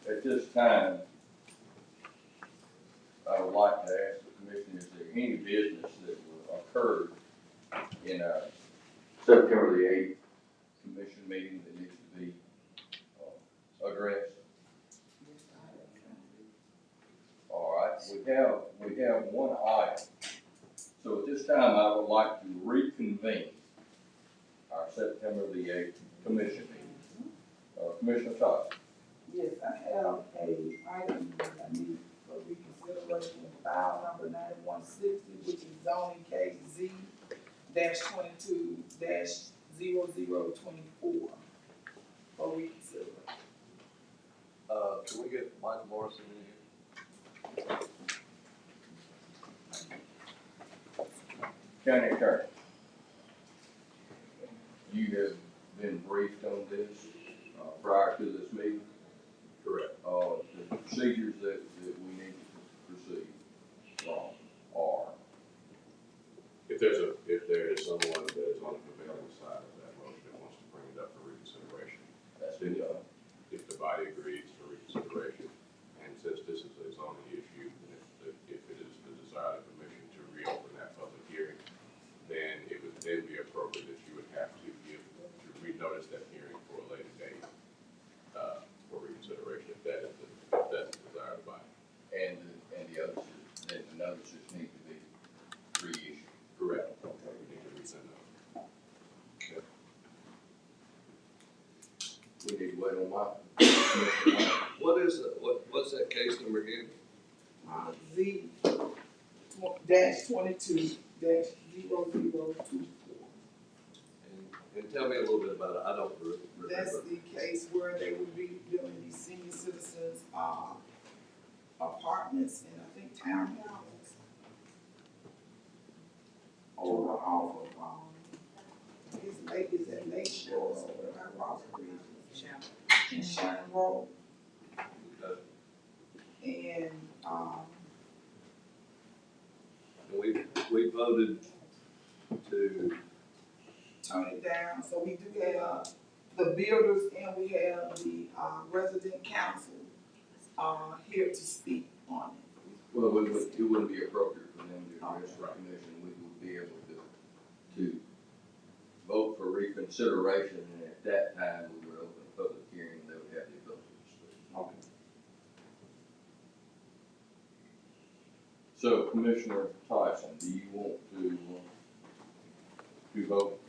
At this time, I would like to ask the commission, is there any business that occurred in our September the 8th commission meeting that needs to be addressed? All right, we have one item. So at this time, I would like to reconvene our September the 8th commission meeting. Commissioner Todd. Yes, I have a item that I need for reconsideration, file number 9160, which is zoning case Z-22-0024 for reconsideration. Can we get Michael Morrison in here? County Attorney, you have been briefed on this prior to this meeting. Correct. The procedures that we need to proceed are. If there is someone that is on the prevailing side of that motion that wants to bring it up for reconsideration, That's been done. if the body agrees for reconsideration, and since this is a zoning issue, and if it is the desire of the commission to reopen that public hearing, then it would then be appropriate that you would have to renotice that hearing for a later date for reconsideration, if that's the desire of the body. And the others, then the notices need to be reissued. Correct. Okay. We need to resend those. Okay. We need to wait on my. What's that case number again? Z-22-0024. And tell me a little bit about it. I don't remember. That's the case where they would be building these senior citizens, apartments and I think townhouses. Over off of, is that Lake Shore or whatever, Robert Bridge, and Shannon Road. And, We voted to, turn it down, so we do have the builders and we have the, resident council, here to speak on it. Well, it wouldn't be appropriate for them to address the commission. We would be able to vote for reconsideration, and at that time, we would open a public hearing, and they would have the ability to speak. Okay. So, Commissioner Tyson, do you want to vote,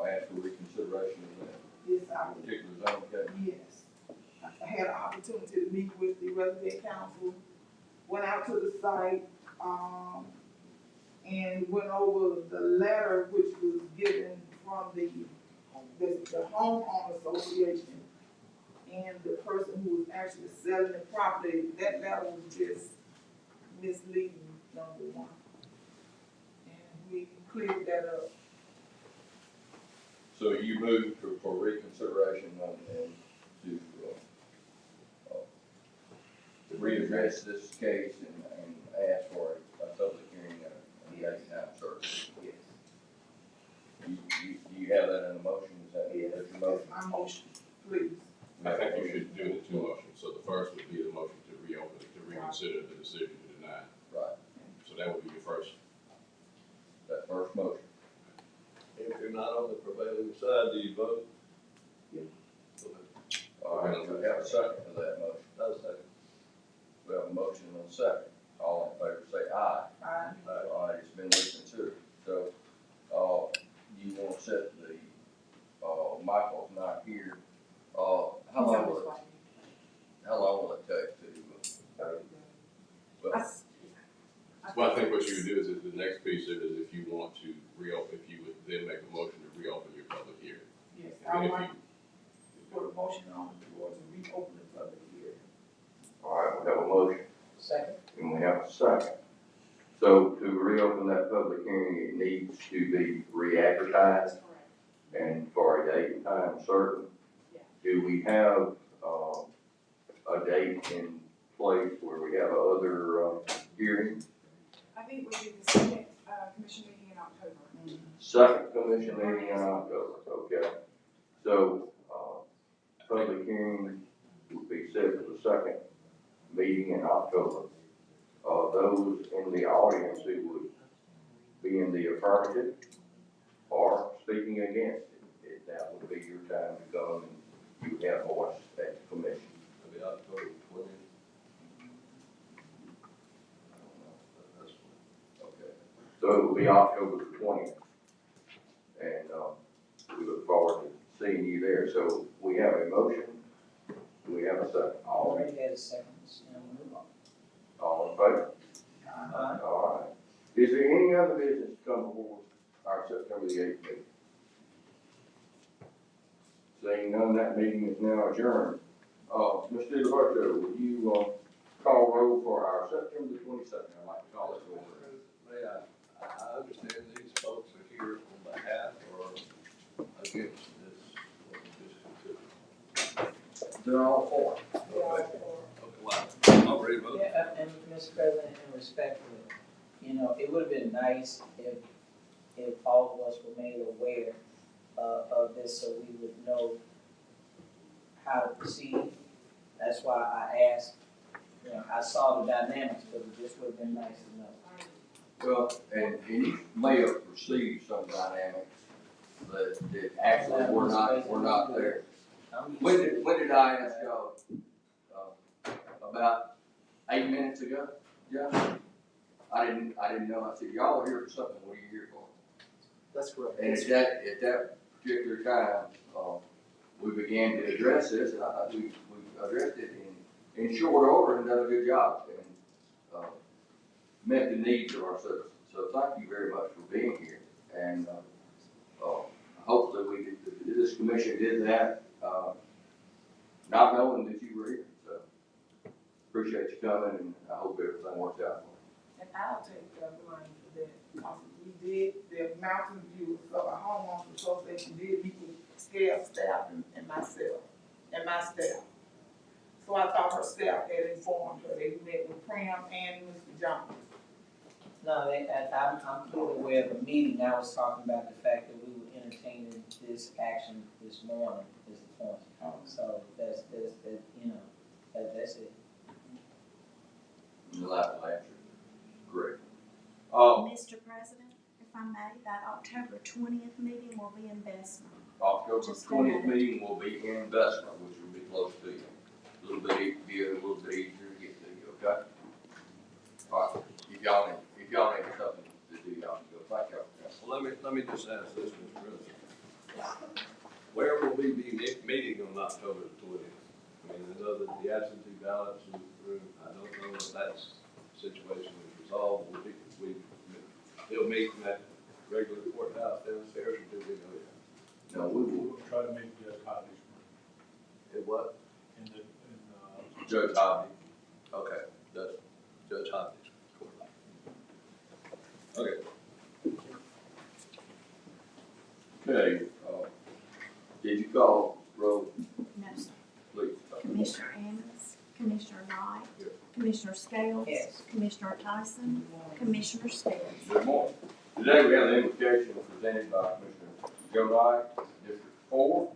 ask for reconsideration of that Yes, I would. particular zone case? Yes. I had an opportunity to meet with the resident council, went out to the site, and went over the letter which was given from the homeowner association and the person who was actually selling the property. That letter was just misleading, number one. And we cleared that up. So you moved for reconsideration and to readdress this case and ask for a public hearing and a date time certain. Yes. You have that in a motion? Is that Yes, that's your motion? that's my motion, please. I think you should do the two motions. So the first would be the motion to reopen, to reconsider the decision to deny. Right. So that would be your first. That first motion. if you're not on the prevailing side, do you vote? Yeah. All right, we have a second to that motion. No second. We have a motion and a second. All in favor say aye. Aye. All right, it's been reconsidered. So, you want to set the, Michael's not here. How long will it take to, Well, I think what you would do is the next piece of it is if you want to reopen, if you would then make a motion to reopen your public hearing. Yes, And I then want if to put a motion on the floor to reopen the public hearing. all right, we have a motion Second. and we have a second. So to reopen that public hearing, it needs to be re-advertised and for a date and time certain. Yeah. Do we have, a date in place where we have other, hearings? I think we did the second, commission meeting in October. Second commission meeting in October, okay. So, public hearing will be set for the second meeting in October. Those in the audience who would be in the affirmative or speaking against it, that would be your time to go and you would have voice at the commission. It'll be October 20th. Okay. So it will be October the 20th. And, we look forward to seeing you there. So we have a motion. Do we have a second? Already had a second, and move on. All in favor? All right. Is there any other business to come before our September the 8th meeting? Seeing none, that meeting is now adjourned. Mr. DeVarto, would you, call roll for our September the 22nd? I'd like to call it to order. May I understand these folks are here on behalf or against this, what we just considered. They're all for it. Okay, well, I'm already voted. Yeah, and Mr. President, and respectfully, you know, it would have been nice if all of us were made aware of this, so we would know how to proceed. That's why I asked, you know, I saw the dynamics, but it just would have been nice to know. Well, and you may have perceived some dynamics that actually were not there. I'm used When to did, it. when did I ask y'all? About 8 minutes ago? Yeah. I didn't know. I said, y'all are here for something. What are you here for? That's correct. And at that particular time, we began to address this, and I thought we addressed it in short order and done a good job and, met the needs of our citizens. So thank you very much for being here. And, hopefully this commission did that, not knowing that you were here. So appreciate you coming, and I hope everything works out for you. And I'll take the blame for that, because we did, the Mountain View, so a homeowners association did meet with scale staff and myself, and my staff. So I thought her staff had informed her, they met with Pram and Mr. Johnson. No, I'm clearly aware of the meeting. I was talking about the fact that we were entertaining this action this morning is the point. So that's you know, that's it. And the last answer. Great. Mr. President, if I may, that October 20th meeting will be investment. October Just 20th a meeting will be investment, which will be close to you. A little bit easier to get to you, okay? All right, if y'all need something to do, y'all can go. Thank y'all. Well, let me just ask this, Mr. President. Where will we be meeting on October the 20th? I mean, I know that the absentee ballots in the room, I don't know if that situation is resolved. They'll meet in that regular courthouse downstairs, or do we know yet? No, we will. We'll try to make the cottage In what? in the, Judge Hobby. Okay, that's Judge Hopkins' courthouse. Okay. Okay, did you call roll, No, sir. please? Commissioner Amos, Commissioner Knight, Here. Commissioner Scales, Yes. Commissioner Tyson, Commissioner Steers. Good morning. Today we have an invocation presented by Commissioner Joe Knight, District 4.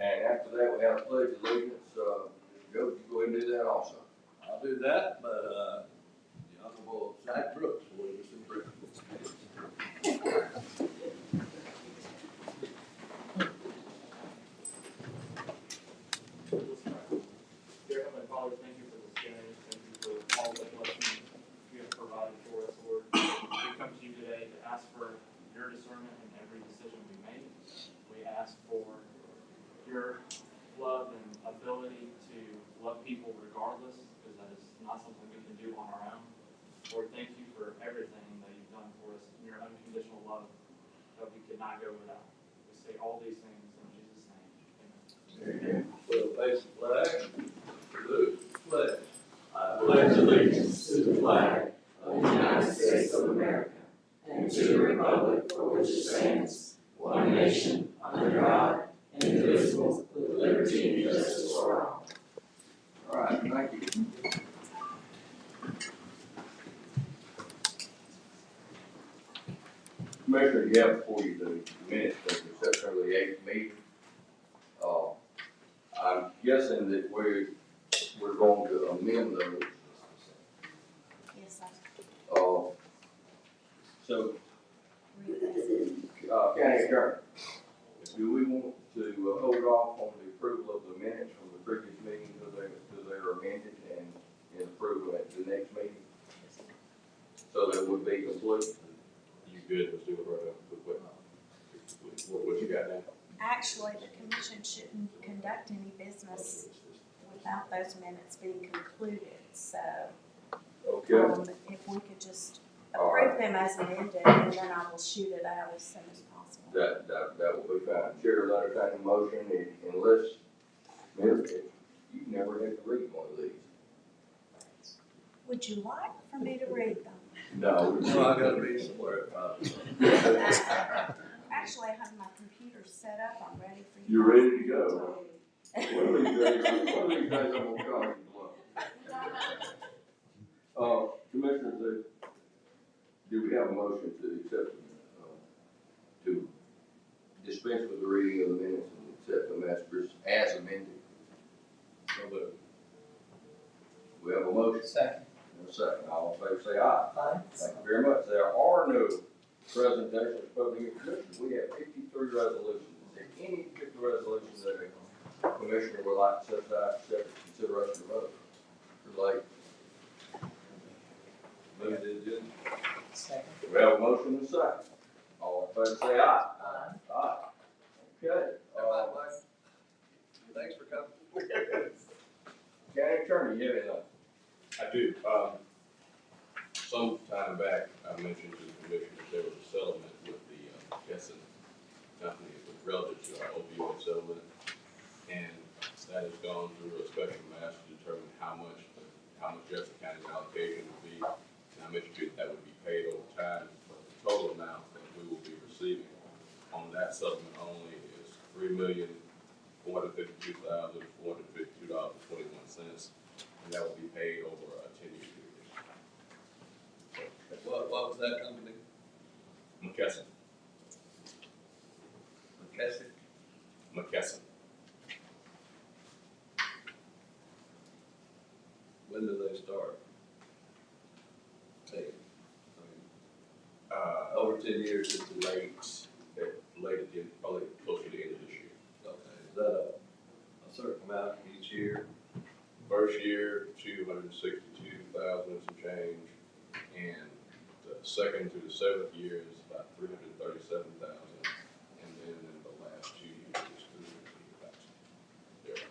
And after that, we have a pledge of allegiance. Joe, you go ahead and do that also. I'll do that, but, the Honorable Zach Brooks will lead us in prayer. Dear Heavenly Father, thank you for this day. Thank you for all the blessings you have provided for us, Lord. We come to you today to ask for your discernment in every decision we make. We ask for your love and ability to love people regardless, because that is not something we can do on our own. Lord, thank you for everything that you've done for us in your unconditional love that we could not go without. We say all these things in Jesus' name. Amen. We'll face the flag, salute the flag. I pledge allegiance to the flag of the United States of America and to the republic for which it stands, one nation, under God, indivisible, with liberty and justice for all. All right, thank you. Commissioner, you have before you the minutes of the September the 8th meeting. I'm guessing that we're going to amend those. Yes, sir. So, Revisit. County Attorney, do we want to hold off on the approval of the minutes from the previous meeting until they are amended and approval at the next meeting? So that would be complete? You good, Mr. Roberto? What you got now? Actually, the commission shouldn't conduct any business without those minutes being concluded, so, Okay. if we could just All approve them as amended, and then I will shoot it out as soon as possible. That will be fine. Chair will entertain a motion unless, you've never had to read one of these. Would you like for me to read them? No. Well, I gotta be somewhere at 5. Actually, I have my computer set up, I'm ready for you. You're guys ready to go. One of these days I'm gonna call you bluff. Commissioners, do we have a motion to accept, to dispense with the reading of the minutes and accept them as amended? We have a motion. Second. And a second. All in favor say aye. Aye. Thank you very much. There are no presentations of public commissioners. We have 53 resolutions. Is there any particular resolution that a commissioner would like to set aside for separate consideration of vote? Relate. Move the agenda. Second. We have a motion and a second. All in favor say aye. Aye. Aye. Okay. Thanks for coming. County Attorney, you have anything? I do. Some time back, I mentioned to the commission that there was a settlement with the Kesson company relative to our opioid settlement. And that has gone through a special master to determine how much Jefferson County's allocation would be. And I mentioned to you that would be paid over time, but the total amount that we will be receiving on that settlement only is $3,452,452.21. And that will be paid over a 10-year period. What was that company? McKesson. McKesson? McKesson. When do they start? Paying? Over 10 years, it's Late at the end, probably closer to the end of this year. okay. Is that a certain amount each year? First year, 262,000 and some change, and the second through the seventh year is about 337,000, and then in the last 2 years, it's 380,000.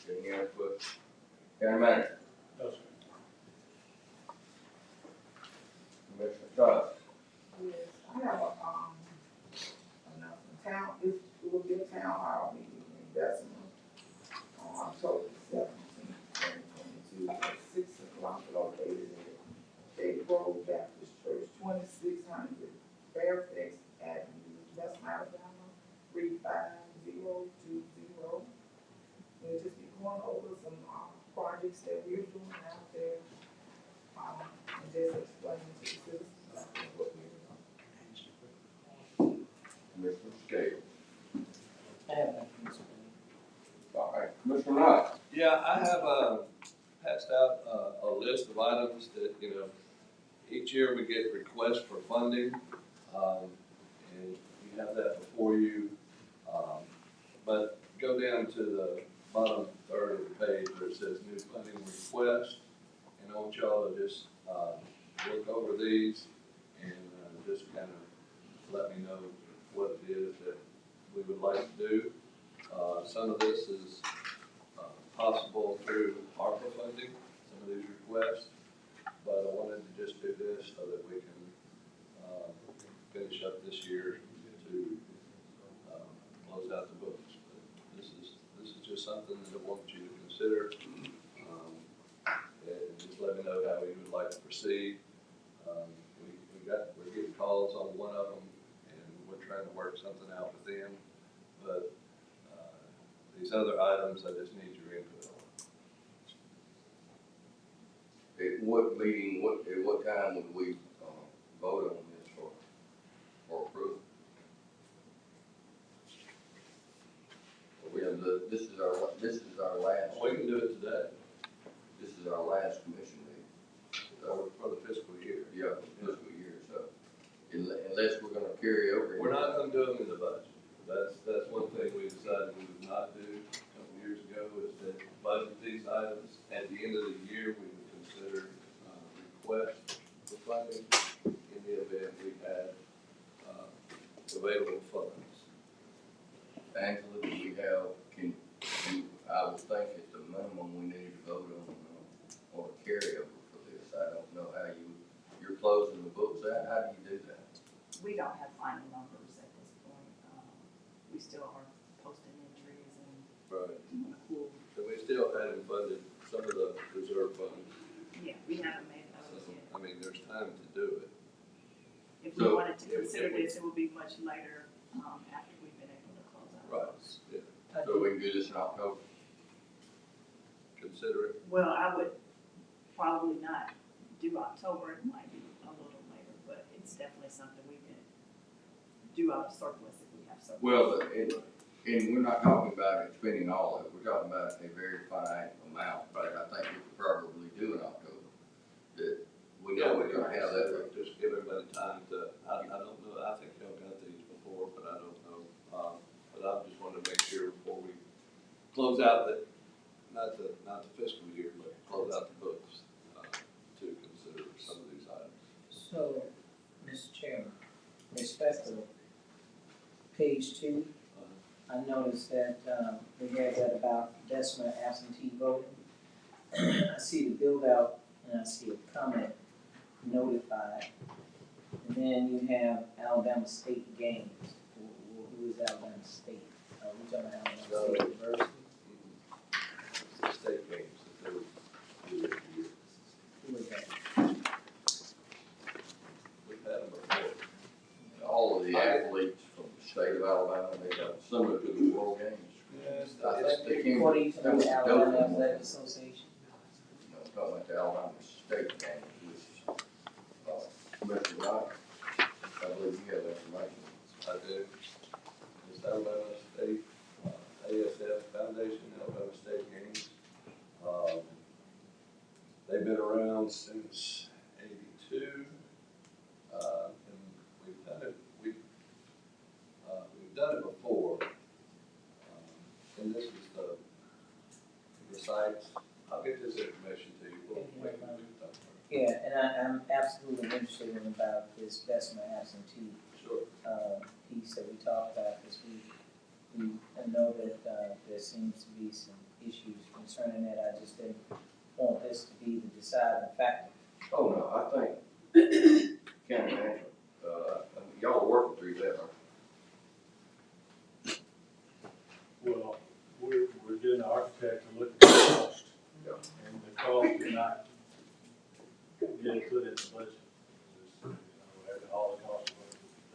Any other questions? County Manager? No, sir. Commissioner Todd? Yes, I have a, announcement. It will be a town hall meeting in Bessemer on October 17th, 2022, at 6 o'clock, located at Shady Grove Baptist Church, 2600 Fairfax Avenue, Bessemer, Alabama, 35020. We'll just be going over some, projects that we're doing out there, and just explaining to the citizens what we're doing. Commissioner Scales? I have nothing, Mr. President. All right. Commissioner Knight? Yeah, I have passed out a list of items that, each year we get requests for funding, and you have that before you. But go down to the bottom third of the page where it says new funding request, and I want y'all to just look over these and just kind of let me know what it is that we would like to do. Some of this is possible through ARPA funding, some of these requests, but I wanted to just do this so that we can finish up this year to close out the books. But this is just something that I want you to consider, and just let me know how you would like to proceed. We're getting calls on one of them, and we're trying to work something out with them, but these other items, I just need your input on. At what meeting, at what time would we, vote on this for approval? this is our last, We can do it today, this is our last commission meeting. So, for the fiscal year. yeah, fiscal year, so unless we're gonna carry over. We're not gonna do them in the budget. That's one thing we decided we would not do a couple of years ago, is that budget these items. At the end of the year, we would consider, requests for funding in the event we had, available funds. Angela, do we have, I would think at the minimum, we need to vote on a carryover for this. I don't know how you're closing the books out, how do you do that? We don't have final numbers at this point. We still are posting entries and Right. doing a full, So we still hadn't funded some of the reserve funds. yeah, we haven't made those So, yet. I mean, there's time to do it. If we So- wanted to consider this, it would be much later, after we've been able to close out. Right. Yeah. I So do- we can do this in October? Consider it. Well, I would probably not do October, it might be a little later, but it's definitely something we can do out of surplus if we have surplus. Well, and we're not talking about expending all of it, we're talking about a very finite amount, but I think we could probably do in October. That we know we're gonna have that. Just give everybody time to, I don't know, I think y'all got these before, but I don't know. But I just wanted to make sure before we close out not the fiscal year, but close out the books, to consider some of these items. So, Mr. Chairman, respectfully, page 2, I noticed that, we have that about decimal absentee voting. I see the build out and I see a comment notified. And then you have Alabama State Games. Who is Alabama State? We talking about Alabama State University? The state games that they would do every year. Who is that? We've had them before. All of the athletes from the state of Alabama, they got similar to the World Games. Yes, I think they came. According to that was the the Alabama Delta one. Athletic Association. No, I'm talking about the Alabama State Games, which, Mr. Wright, I believe you have information. I do. It's Alabama State, ASF Foundation, Alabama State Games. They've been around since '82. And we've done it before. And this is the sites. I'll get this information to you. We'll make it. Yeah, and I'm absolutely interested in about this decimal absentee Sure. piece that we talked about, because we know that there seems to be some issues concerning that. I just didn't want this to be the deciding factor. Oh, no, I think county manager, y'all are working through that, aren't Well, we're getting the architect to look at the cost. Yeah. And the cost did not get it put in the budget. Just, all the costs of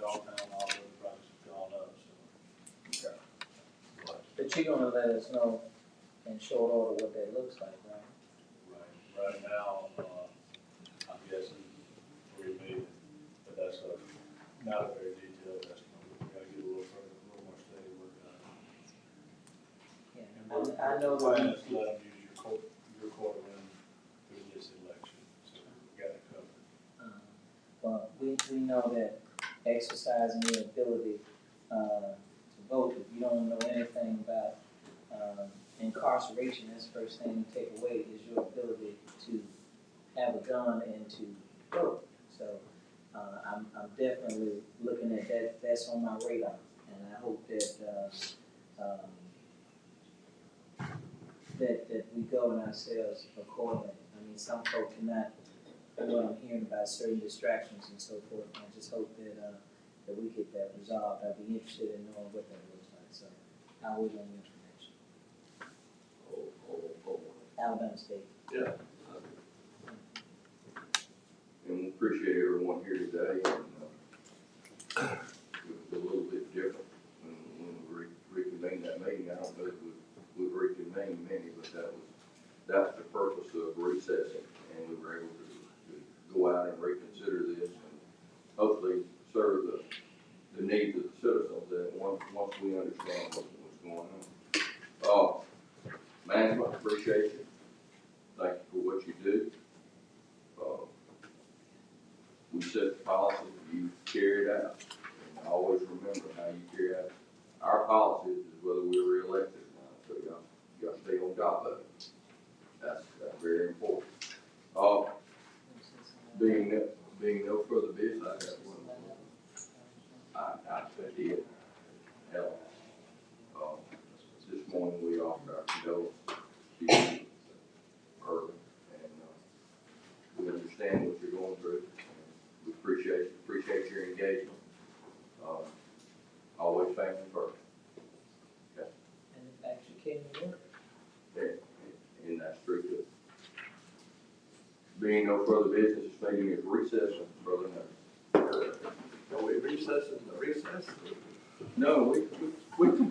downtown, all the other projects have gone up, so. you? But you're gonna let us know in short order what that looks like, right? Right now, I'm guessing 3 million, but that's not a very detailed estimate. We gotta get a little further, a little more study work done. Yeah, I know The plan that is to let them use your courtroom through this election, so we got it covered. well, we know that exercising your ability to vote, if you don't know anything about incarceration, that's the first thing you take away is your ability to have a gun and to vote. So I'm definitely looking at that. That's on my radar, and I hope that we govern ourselves accordingly. I mean, some folk cannot. What I'm hearing about certain distractions and so forth. And I just hope that we get that resolved. I'd be interested in knowing what that looks like. So I'll wait on the information. Alabama State. Yeah. And we appreciate everyone here today, and, it was a little bit different when we reconvened that meeting. I don't know if we reconvened many, but that's the purpose of recessing, and we were able to go out and reconsider this and hopefully serve the needs of the citizens that once we understand what's going on. Management, appreciate you. Thank you for what you do. We set the policy, you carry it out. And always remember how you carry out our policies is whether we're reelected or not. So y'all stay on top of it. That's very important. Being no further business, I got one. I said it. Hell. This morning we offered our condolences to you early, and we understand what you're going through. We appreciate your engagement. Always family first. Okay. And the fact you came to work. And that's true too. Being no further business, this meeting is recessed, brother. Are we recessing the recess? No, we